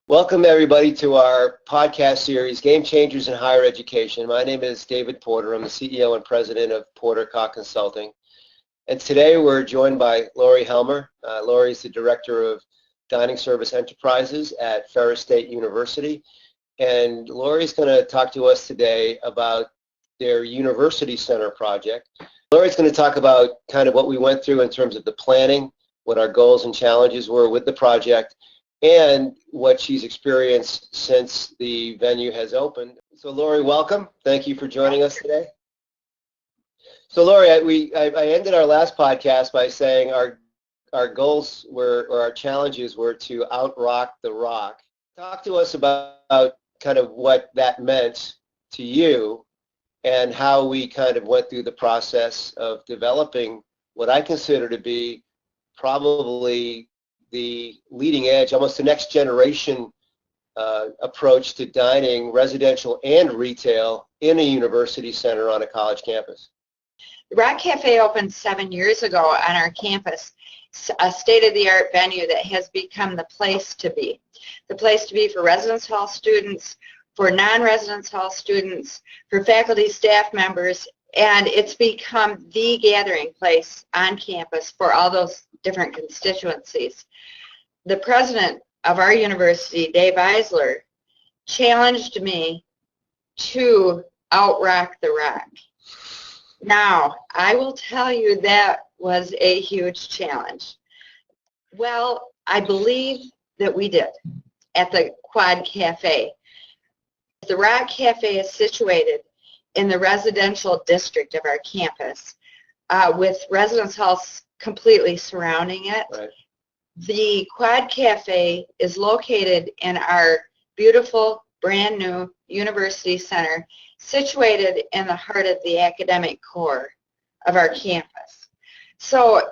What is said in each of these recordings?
Welcome everybody to our podcast series, Game Changers in Higher Education. My name is David Porter. I'm the CEO and President of Porter Cock Consulting. And today we're joined by Lori Helmer. Lori is the Director of Dining Service Enterprises at Ferris State University. And Lori's going to talk to us today about their University Center project. Lori's going to talk about kind of what we went through in terms of the planning, what our goals and challenges were with the project, and what she's experienced since the venue has opened. So Lori, welcome. Thank you for joining us today. So Lori, I ended our last podcast by saying our goals were, or our challenges were to out-rock the rock. Talk to us about kind of what that meant to you and how we kind of went through the process of developing what I consider to be probably the leading edge, almost the next generation approach to dining, residential and retail, in a university center on a college campus. The Rock Cafe opened 7 years ago on our campus, a state-of-the-art venue that has become the place to be. The place to be for residence hall students, for non-residence hall students, for faculty, staff members, and it's become the gathering place on campus for all those different constituencies. The president of our university, Dave Eisler, challenged me to out-rock the rock. Now, I will tell you that was a huge challenge. Well, I believe that we did at the Quad Cafe. The Rock Cafe is situated in the residential district of our campus, with residence halls completely surrounding it. Right. The Quad Cafe is located in our beautiful, brand new University Center, situated in the heart of the academic core of our campus. So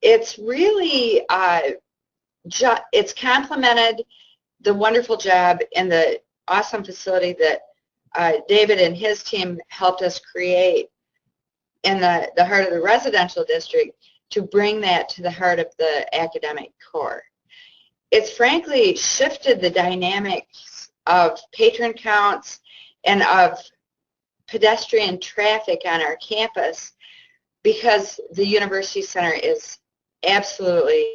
it's really, it's complemented the wonderful job and the awesome facility that David and his team helped us create in the heart of the residential district to bring that to the heart of the academic core. It's frankly shifted the dynamics of patron counts and of pedestrian traffic on our campus, because the University Center is absolutely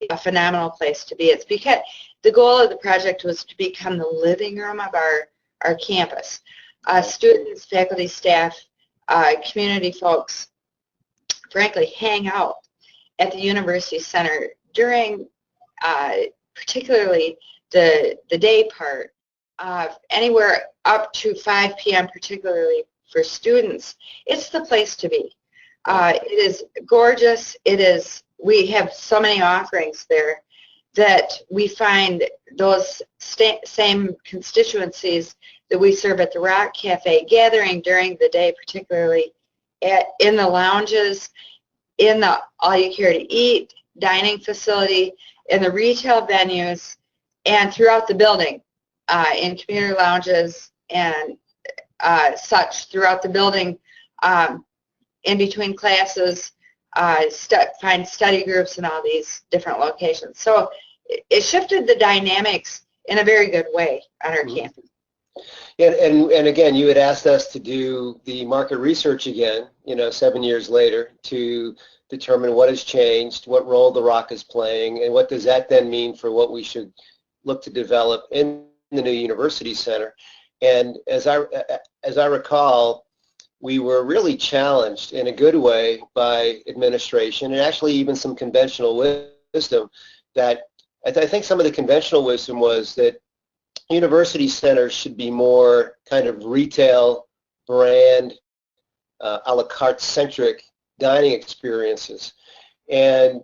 a phenomenal place to be. It's because the goal of the project was to become the living room of our campus. Students, faculty, staff, community folks, frankly, hang out at the University Center during particularly the day part, anywhere up to 5 p.m., particularly for students. It's the place to be. It is gorgeous. We have so many offerings there that we find those same constituencies that we serve at the Rock Cafe gathering during the day, particularly in the lounges, in the all-you-care-to-eat dining facility, in the retail venues, and throughout the building, in community lounges and such throughout the building, in between classes, find study groups in all these different locations. So it shifted the dynamics in a very good way on our campus. Yeah, and again, you had asked us to do the market research again, 7 years later, to determine what has changed, what role the Rock is playing, and what does that then mean for what we should look to develop in the new University Center. And as I recall, we were really challenged in a good way by administration, and actually even some conventional wisdom, that I think some of the conventional wisdom was that university centers should be more kind of retail, brand, a la carte centric dining experiences. And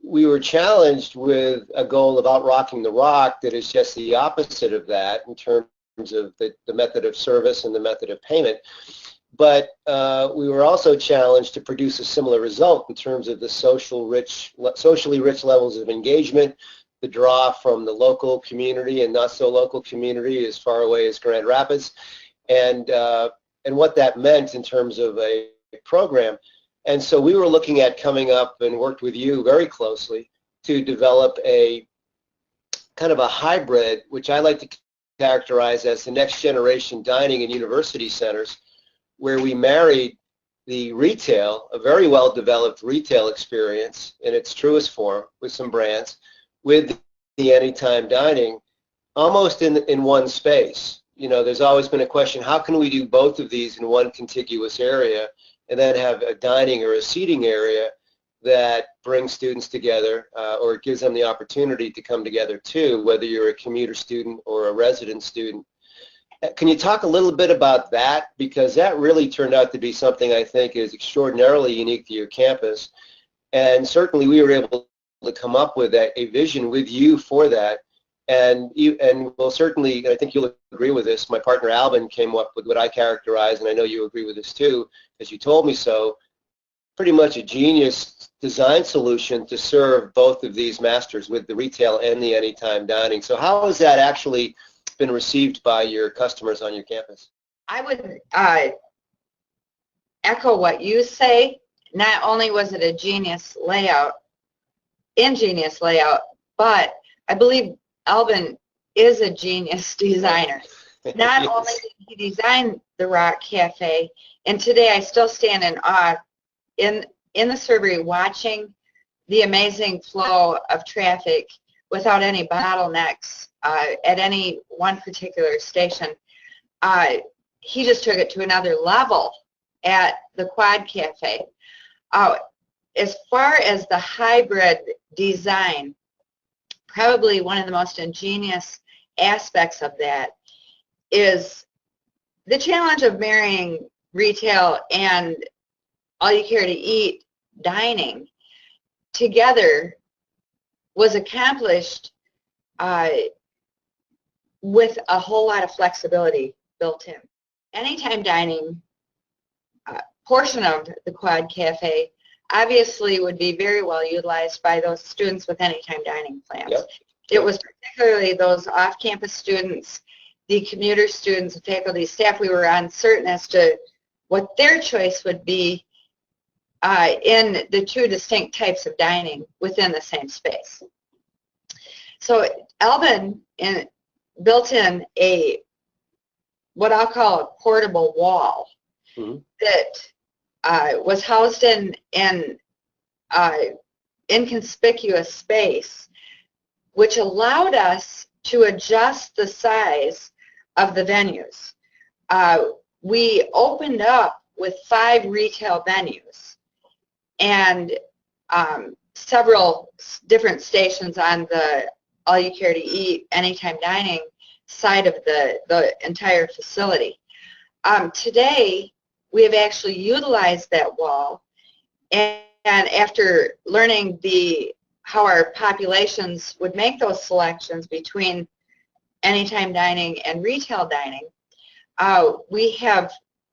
we were challenged with a goal of out-rocking the rock that is just the opposite of that in terms of the method of service and the method of payment. But we were also challenged to produce a similar result in terms of the socially rich levels of engagement, the draw from the local community and not so local community as far away as Grand Rapids, and what that meant in terms of a program. And so we were looking at coming up and worked with you very closely to develop a kind of a hybrid, which I like to characterize as the next generation dining in university centers, where we married the retail, a very well-developed retail experience in its truest form with some brands, with the anytime dining almost in one space. You know, there's always been a question, how can we do both of these in one contiguous area and then have a dining or a seating area that brings students together or gives them the opportunity to come together too, whether you're a commuter student or a resident student. Can you talk a little bit about that? Because that really turned out to be something I think is extraordinarily unique to your campus. And certainly we were able to come up with a vision with you for that. And we'll certainly, I think you'll agree with this, my partner Alvin came up with what I characterize, and I know you agree with this too, as you told me so, pretty much a genius design solution to serve both of these masters with the retail and the anytime dining. So how has that actually been received by your customers on your campus? I would echo what you say. Not only was it a ingenious layout, but I believe Alvin is a genius designer. Not Yes. only did he design the Rock Cafe, and today I still stand in awe in the Surgery watching the amazing flow of traffic without any bottlenecks at any one particular station. He just took it to another level at the Quad Cafe. As far as the hybrid design, probably one of the most ingenious aspects of that is the challenge of marrying retail and all-you-care-to-eat dining together was accomplished with a whole lot of flexibility built in. Anytime dining portion of the Quad Cafe obviously would be very well utilized by those students with anytime dining plans. Yep. It was particularly those off-campus students, the commuter students, faculty, staff. We were uncertain as to what their choice would be in the two distinct types of dining within the same space. So Alvin built in what I'll call a portable wall that was housed in an inconspicuous space, which allowed us to adjust the size of the venues. We opened up with 5 retail venues and several different stations on the all-you-care-to-eat anytime dining side of the entire facility. Today, we have actually utilized that wall, and after learning how our populations would make those selections between anytime dining and retail dining, we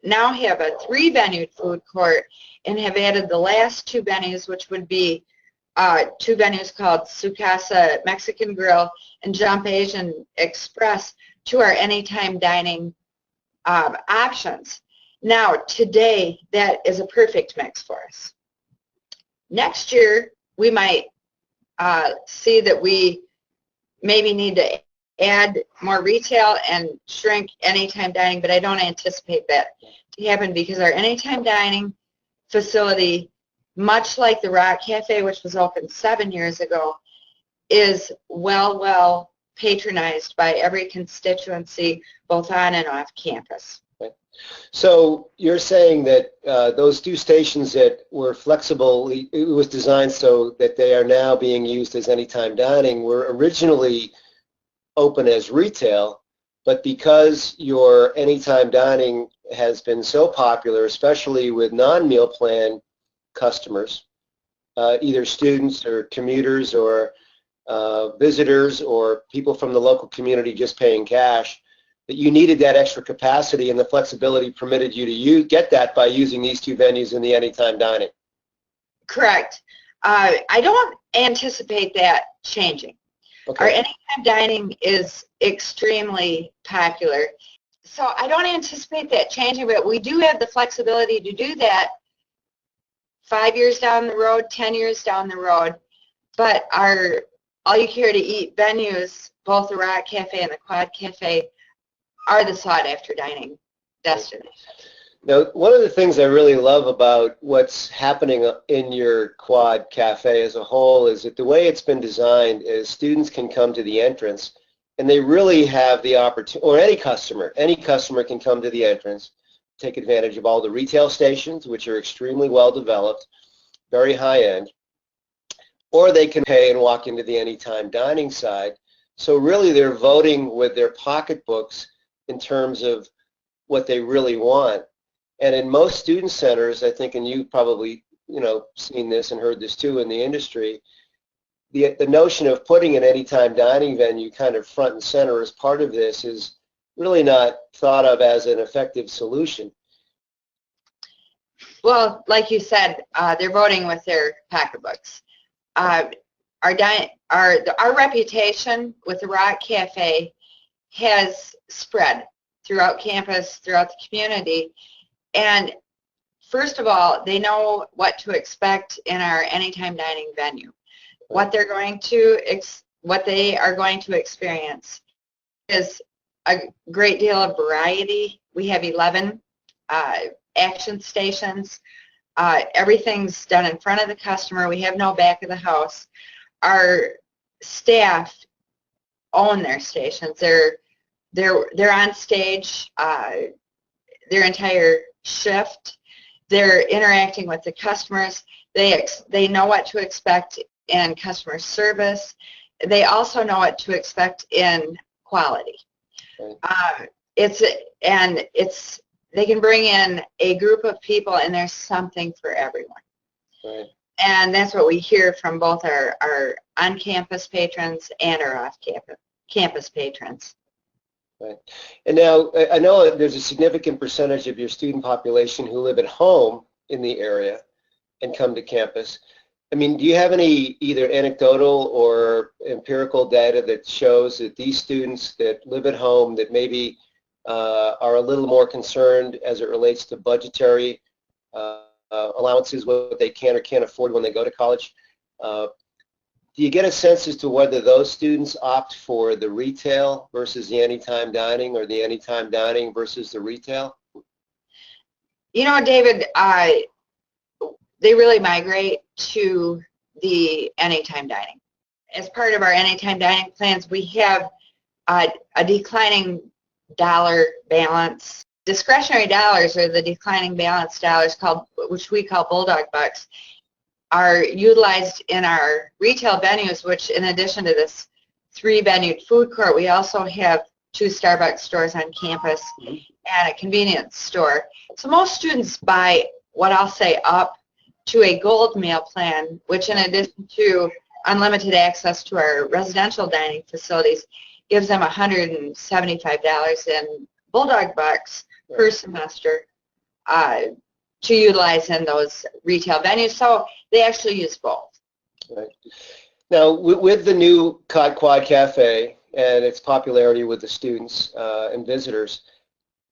now have a 3-venued food court and have added the last 2 venues, which would be 2 venues called Sukasa Mexican Grill and Jump Asian Express to our anytime dining options. Now, today, that is a perfect mix for us. Next year, we might see that we maybe need to add more retail and shrink anytime dining, but I don't anticipate that to happen because our anytime dining facility, much like the Rock Cafe, which was opened 7 years ago, is well patronized by every constituency, both on and off campus. So you're saying that those 2 stations that were flexible, it was designed so that they are now being used as anytime dining, were originally open as retail, but because your anytime dining has been so popular, especially with non-meal plan customers, either students or commuters or visitors or people from the local community just paying cash, that you needed that extra capacity, and the flexibility permitted you to get that by using these 2 venues in the anytime dining. Correct. I don't anticipate that changing. Okay. Our anytime dining is extremely popular, so I don't anticipate that changing, but we do have the flexibility to do that 5 years down the road, 10 years down the road, but our all-you-care-to-eat venues, both the Rock Cafe and the Quad Cafe, are the sought-after dining destination. Now, one of the things I really love about what's happening in your Quad Cafe as a whole is that the way it's been designed is students can come to the entrance and they really have the opportunity, or any customer can come to the entrance, take advantage of all the retail stations, which are extremely well developed, very high end, or they can pay and walk into the anytime dining side. So really they're voting with their pocketbooks in terms of what they really want. And in most student centers, I think, and you've probably, seen this and heard this too in the industry, the notion of putting an anytime dining venue kind of front and center as part of this is really not thought of as an effective solution. Well, like you said, they're voting with their pocketbooks. Our reputation with the Rock Cafe has spread throughout campus, throughout the community, and first of all, they know what to expect in our anytime dining venue. What they are going to experience is a great deal of variety. We have 11 action stations. Everything's done in front of the customer. We have no back of the house. Our staff own their stations. They're on stage their entire shift. They're interacting with the customers. They know what to expect in customer service. They also know what to expect in quality. Right. They can bring in a group of people, and there's something for everyone. Right. And that's what we hear from both our on-campus patrons and our off-campus patrons. Right. And now, I know there's a significant percentage of your student population who live at home in the area and come to campus. I mean, do you have any either anecdotal or empirical data that shows that these students that live at home that maybe are a little more concerned as it relates to budgetary allowances, what they can or can't afford when they go to college? Do you get a sense as to whether those students opt for the retail versus the anytime dining, or the anytime dining versus the retail? David, they really migrate to the anytime dining. As part of our anytime dining plans, we have a declining dollar balance. Discretionary dollars, or the declining balance dollars, which we call Bulldog Bucks, are utilized in our retail venues, which, in addition to this 3-venued food court, we also have 2 Starbucks stores on campus and a convenience store. So most students buy what I'll say up to a gold meal plan, which, in addition to unlimited access to our residential dining facilities, gives them $175 in Bulldog Bucks per semester to utilize in those retail venues. So they actually use both. Right. Now, with the new Quad Cafe and its popularity with the students and visitors,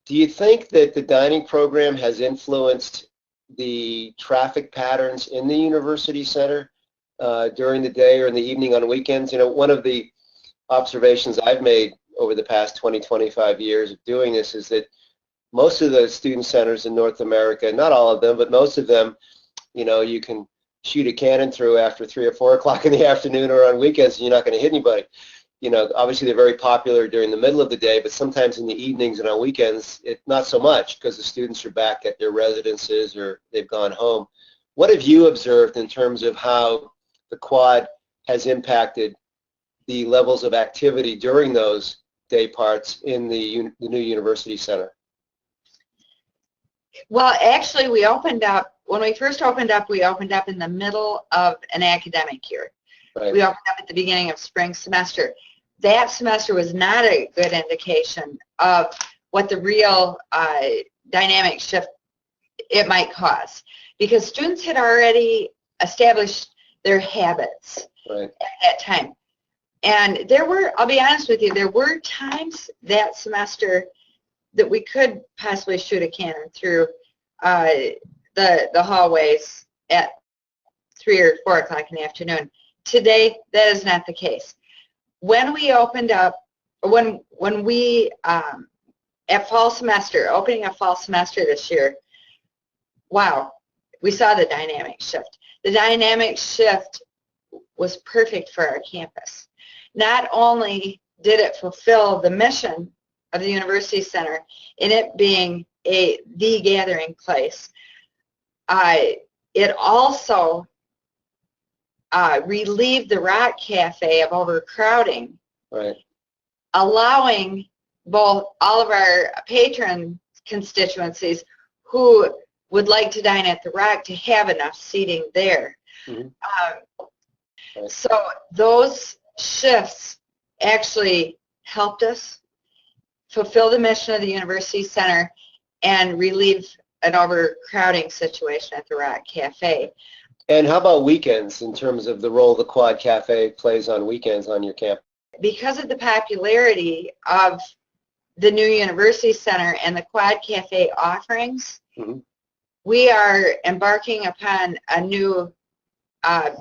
do you think that the dining program has influenced the traffic patterns in the university center during the day or in the evening on weekends? One of the observations I've made over the past 20, 25 years of doing this is that most of the student centers in North America, not all of them, but most of them, you can shoot a cannon through after 3 or 4 o'clock in the afternoon or on weekends, and you're not going to hit anybody. Obviously they're very popular during the middle of the day, but sometimes in the evenings and on weekends, not so much, because the students are back at their residences or they've gone home. What have you observed in terms of how the Quad has impacted the levels of activity during those day parts in the new university center? Well, actually, when we first opened up, we opened up in the middle of an academic year. Right. We opened up at the beginning of spring semester. That semester was not a good indication of what the real dynamic shift it might cause, because students had already established their habits at that time. And I'll be honest with you, there were times that semester that we could possibly shoot a cannon through the hallways at 3 or 4 o'clock in the afternoon. Today, that is not the case. When we opened up, when we, at fall semester, opening a fall semester this year, wow, we saw the dynamic shift. The dynamic shift was perfect for our campus. Not only did it fulfill the mission of the University Center in it being the gathering place, it also relieved the Rock Cafe of overcrowding, Right. allowing both all of our patron constituencies who would like to dine at the Rock to have enough seating there. Mm-hmm. Right. So those shifts actually helped us fulfill the mission of the University Center and relieve an overcrowding situation at the Rock Cafe. And how about weekends in terms of the role the Quad Cafe plays on weekends on your campus? Because of the popularity of the new University Center and the Quad Cafe offerings, mm-hmm. we are embarking upon a new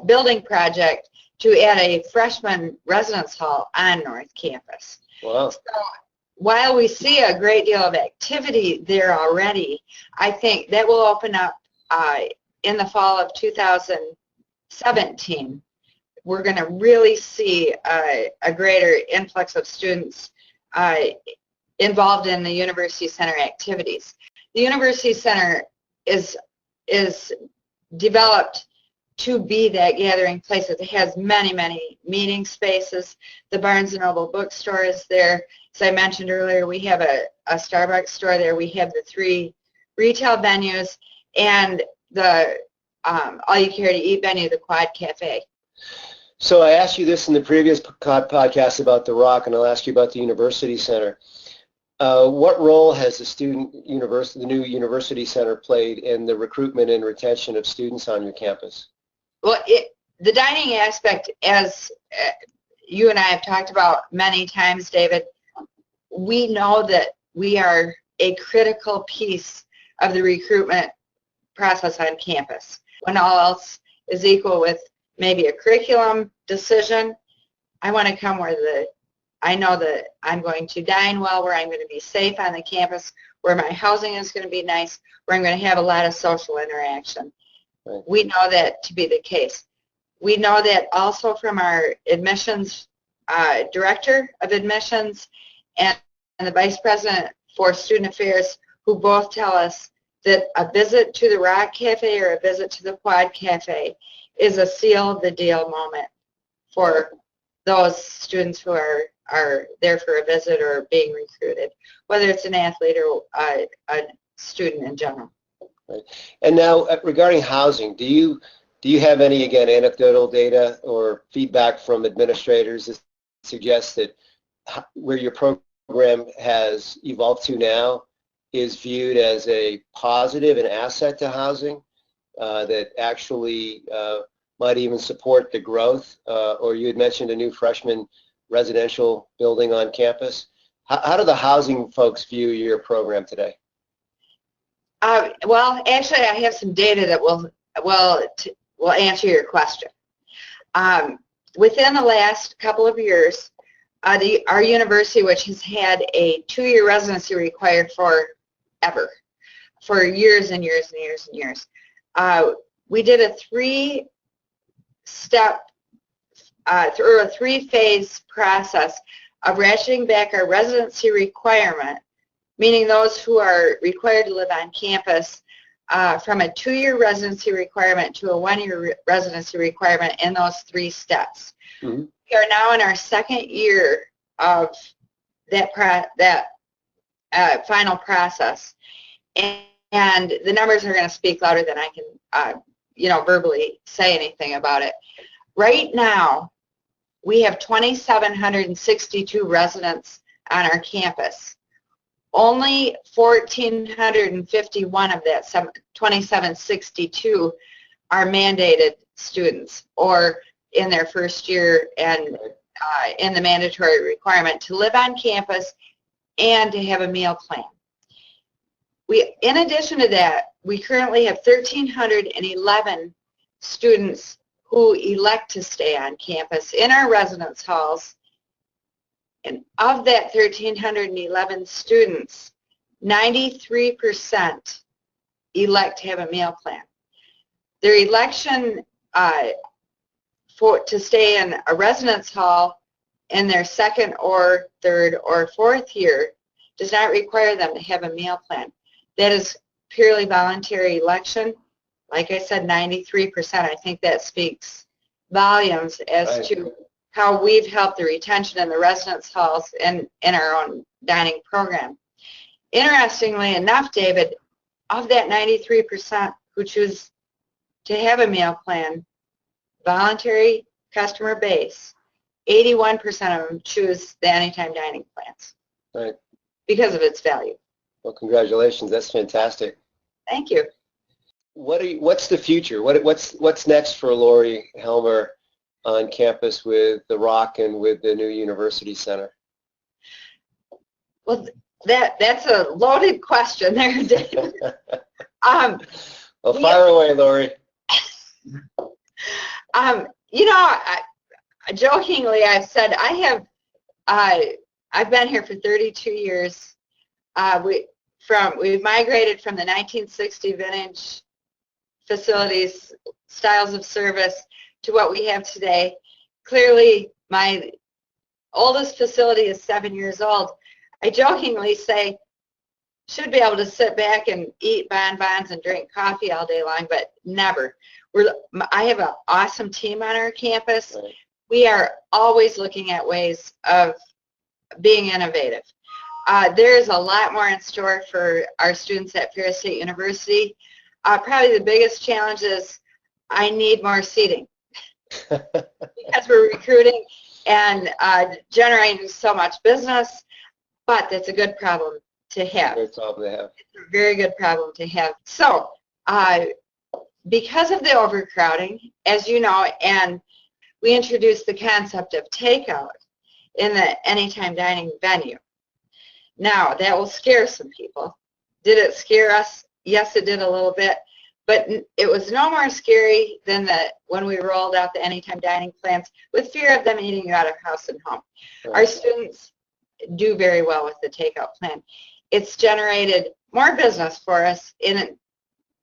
building project to add a freshman residence hall on North Campus. Wow. So while we see a great deal of activity there already, I think that will open up in the fall of 2017. We're going to really see a greater influx of students involved in the University Center activities. The University Center is developed to be that gathering place. It has many, many meeting spaces. The Barnes & Noble bookstore is there. As I mentioned earlier, we have a Starbucks store there. We have the 3 retail venues and the all-you-care-to-eat venue, the Quad Cafe. So I asked you this in the previous podcast about the Rock, and I'll ask you about the University Center. What role has the new University Center played in the recruitment and retention of students on your campus? Well, the dining aspect, as you and I have talked about many times, David, we know that we are a critical piece of the recruitment process on campus. When all else is equal with maybe a curriculum decision, I want to come where I know that I'm going to dine well, where I'm going to be safe on the campus, where my housing is going to be nice, where I'm going to have a lot of social interaction. Right. We know that to be the case. We know that also from our admissions director of admissions and the vice president for student affairs, who both tell us that a visit to the Rock Cafe or a visit to the Quad Cafe is a seal the deal moment for those students who are there for a visit or being recruited, whether it's an athlete or a student in general. Right. And now regarding housing, do you have any, again, anecdotal data or feedback from administrators that suggests that where your program has evolved to now is viewed as a positive, an asset to housing, that actually might even support the growth? Or you had mentioned a new freshman residential building on campus. How do the housing folks view your program today? Well, actually, I have some data that will answer your question. Within the last couple of years, our university, which has had a 2-year residency required for years and years and years and years, we did a 3-phase process of ratcheting back our residency requirement, meaning those who are required to live on campus, from a 2-year residency requirement to a 1-year residency requirement in those 3 steps. Mm-hmm. We are now in our 2nd year of that final process, and the numbers are going to speak louder than I can, verbally say anything about it. Right now, we have 2,762 residents on our campus. Only 1,451 of that 2,762 are mandated students or in their first year and in the mandatory requirement to live on campus and to have a meal plan. In addition to that, we currently have 1,311 students who elect to stay on campus in our residence halls. And of that 1,311 students, 93% elect to have a meal plan. Their election to stay in a residence hall in their second or third or fourth year does not require them to have a meal plan. That is purely voluntary election. Like I said, 93%. I think that speaks volumes as to how we've helped the retention in the residence halls and in our own dining program. Interestingly enough, David, of that 93% who choose to have a meal plan, voluntary customer base, 81% of them choose the anytime dining plans. Right. Because of its value. Well, congratulations. That's fantastic. Thank you. What's the future? What's next for Lori Helmer on campus with the Rock and with the new University Center? Well, that's a loaded question there, Dave. Well, fire away, Lori. Jokingly, I've said I've been here for 32 years. We've migrated from the 1960 vintage facilities, styles of service, to what we have today. Clearly, my oldest facility is 7 years old. I jokingly say, should be able to sit back and eat bonbons and drink coffee all day long, but never. I have an awesome team on our campus. Right. We are always looking at ways of being innovative. There's a lot more in store for our students at Ferris State University. Probably the biggest challenge is I need more seating because we're recruiting and generating so much business, but that's a good problem to have. Great problem to have. It's a very good problem to have. So because of the overcrowding, as you know, and we introduced the concept of takeout in the anytime dining venue. Now, that will scare some people. Did it scare us? Yes, it did a little bit, but it was no more scary than when we rolled out the anytime dining plans with fear of them eating you out of house and home. Right. Our students do very well with the takeout plan. It's generated more business for us in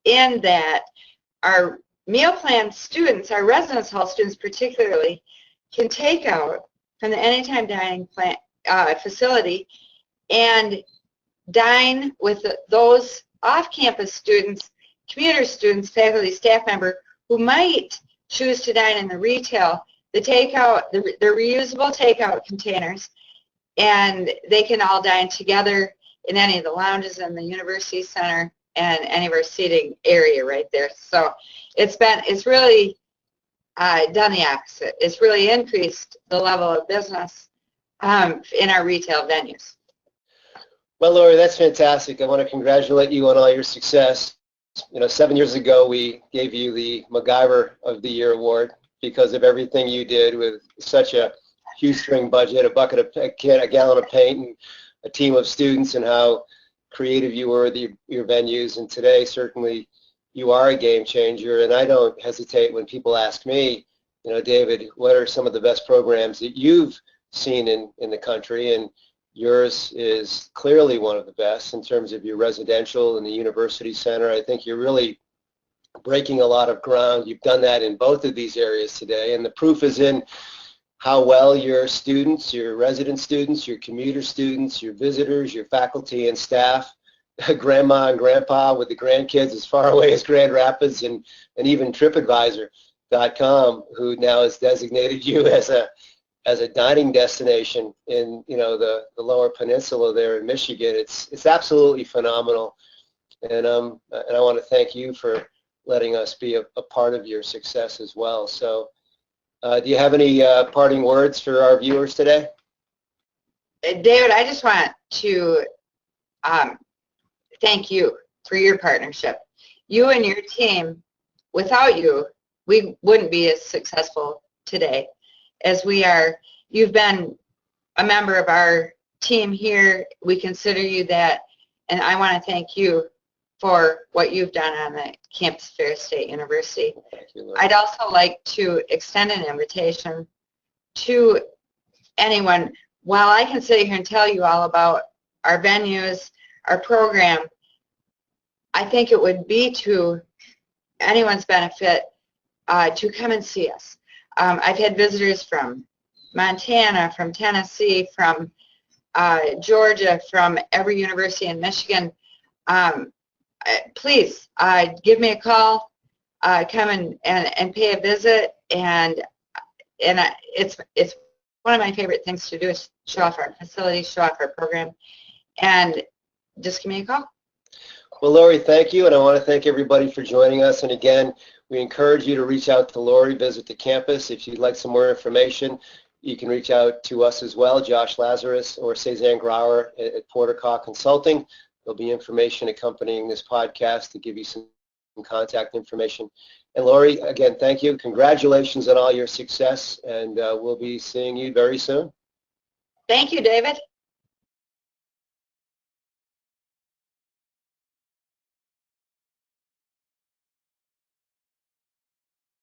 that our meal plan students, our residence hall students particularly, can take out from the anytime dining plan facility and dine with those off-campus students, commuter students, faculty, staff member who might choose to dine in the retail. The takeout, they're reusable takeout containers, and they can all dine together in any of the lounges in the University Center and any of our seating area right there. So it's really done the opposite. It's really increased the level of business in our retail venues. Well, Lori, that's fantastic. I want to congratulate you on all your success. 7 years ago, we gave you the MacGyver of the Year award because of everything you did with such a shoestring budget, a gallon of paint, and a team of students, and how creative you were with your venues. And today, certainly, you are a game changer. And I don't hesitate when people ask me, David, what are some of the best programs that you've seen in the country? And yours is clearly one of the best in terms of your residential and the University Center. I think you're really breaking a lot of ground. You've done that in both of these areas today, and the proof is in how well your students, your resident students, your commuter students, your visitors, your faculty and staff, grandma and grandpa with the grandkids as far away as Grand Rapids, and even TripAdvisor.com, who now has designated you as a dining destination in the Lower Peninsula there in Michigan. It's absolutely phenomenal, and I want to thank you for letting us be a part of your success as well. So do you have any parting words for our viewers today? David, I just want to thank you for your partnership. You and your team, without you, we wouldn't be as successful today as we are. You've been a member of our team here. We consider you that, and I want to thank you for what you've done on the campus of Ferris State University. Thank you, Lori. I'd also like to extend an invitation to anyone. While I can sit here and tell you all about our venues, our program, I think it would be to anyone's benefit to come and see us. I've had visitors from Montana, from Tennessee, from Georgia, from every university in Michigan. Please give me a call, come and pay a visit, and it's one of my favorite things to do is show off our facilities, show off our program, and just give me a call. Well, Lori, thank you, and I want to thank everybody for joining us. And again, we encourage you to reach out to Lori, visit the campus. If you'd like some more information, you can reach out to us as well, Josh Lazarus or Cezanne Grauer at Portercaw Consulting. There'll be information accompanying this podcast to give you some contact information. And Lori, again, thank you. Congratulations on all your success, and we'll be seeing you very soon. Thank you, David.